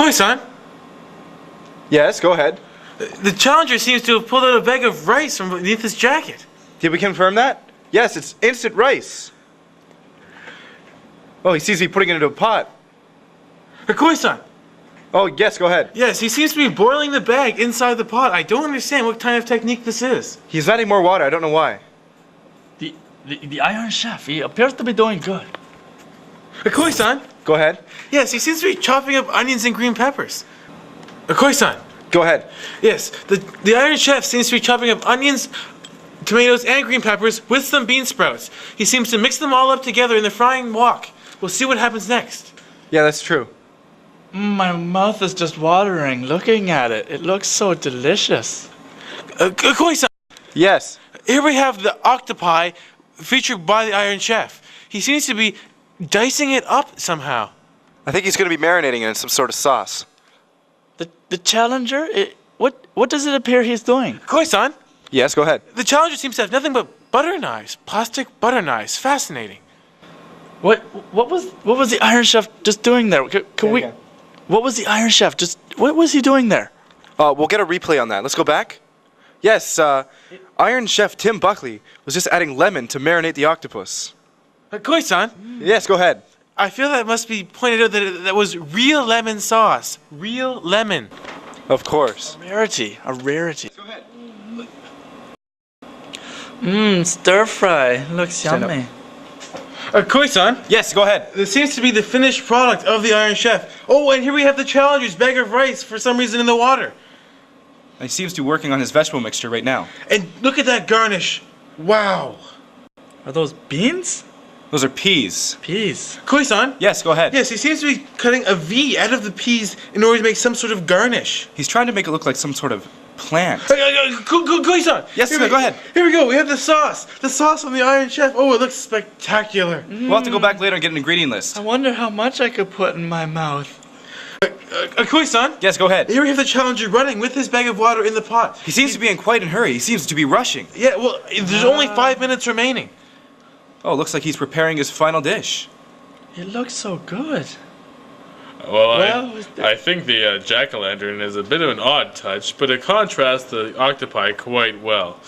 Koi-san, Yes, go ahead. the challenger seems to have pulled out a bag of rice from beneath his jacket. Did we confirm that? Yes, it's instant rice. Oh, he seems to be putting it into a pot. Koi-san, Oh, yes, go ahead. yes, he seems to be boiling the bag inside the pot. I don't understand what kind of technique this is. He's adding more water. I don't know why. The Iron Chef, he appears to be doing good. Koi-san, Go ahead. yes, he seems to be chopping up onions and green peppers. Koi-san, Go ahead. yes, the Iron Chef seems to be chopping up onions, tomatoes, and green peppers with some bean sprouts. He seems to mix them all up together in the frying wok. We'll see what happens next. Yeah, that's true. My mouth is just watering looking at it. It looks so delicious. Koi-san, Yes. here we have the octopi featured by the Iron Chef. He seems to be dicing it up somehow. I think he's going to be marinating it in some sort of sauce. The challenger, what does it appear he's doing? Koi-san, Yes, go ahead. the challenger seems to have nothing but butter knives, plastic butter knives. Fascinating. What was the Iron Chef just doing there? Can we? again. What was the Iron Chef just? What was he doing there? We'll get a replay on that. Let's go back. Yes, Iron Chef Tim Buckley was just adding lemon to marinate the octopus. Koi-san, Yes, go ahead. I feel that must be pointed out that that was real lemon sauce. Real lemon. Of course. A rarity. Go ahead. Stir fry. Looks Stand up. yummy. Koi-san, Yes, go ahead. this seems to be the finished product of the Iron Chef. Oh, and here we have the challenger's bag of rice for some reason in the water. He seems to be working on his vegetable mixture right now. And look at that garnish. Wow. Are those beans? Those are peas. Peas. Koi-san, Yes, go ahead. yes, he seems to be cutting a V out of the peas in order to make some sort of garnish. He's trying to make it look like some sort of plant. Koi-san! Yes, here sir, we- go ahead. Here we go, we have the sauce. The sauce from the Iron Chef. Oh, it looks spectacular. We'll have to go back later and get an ingredient list. I wonder how much I could put in my mouth. Koi-san, Yes, go ahead. here we have the challenger running with his bag of water in the pot. He seems to be in quite a hurry. He seems to be rushing. Yeah, well, there's only 5 minutes remaining. Oh, looks like he's preparing his final dish. It looks so good. Well, Well, I think the jack-o'-lantern is a bit of an odd touch, but it contrasts the octopi quite well.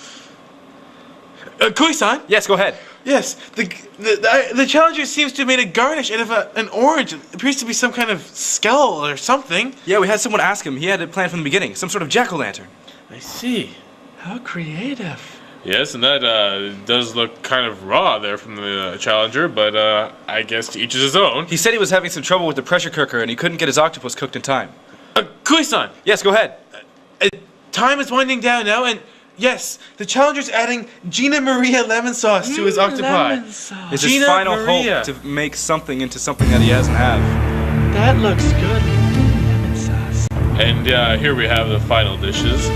Koi-san, Yes, go ahead. yes, the challenger seems to have made a garnish out of an orange. It appears to be some kind of skull or something. Yeah, we had someone ask him. He had it planned from the beginning. Some sort of jack-o'-lantern. I see. How creative. Yes, and that does look kind of raw there from the challenger, but I guess to each his own. He said he was having some trouble with the pressure cooker and he couldn't get his octopus cooked in time. Koi-san, Yes, go ahead. time is winding down now, and yes, the challenger's adding Gina Maria lemon sauce to his octopi. Lemon sauce. It's his Gina final Maria. hope to make something into something that he doesn't have. That looks good. Lemon sauce. And here we have the final dishes.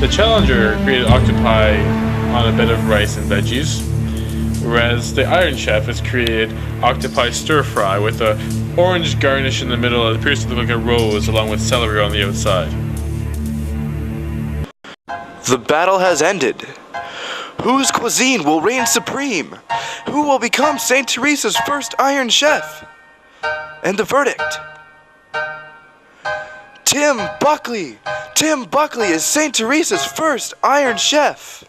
The challenger created octopi on a bed of rice and veggies, whereas the Iron Chef has created octopi stir-fry with a orange garnish in the middle that appears to look like a rose along with celery on the outside. The battle has ended. Whose cuisine will reign supreme? Who will become St. Teresa's first Iron Chef? And the verdict: Tim Buckley! Tim Buckley is St. Teresa's first Iron Chef!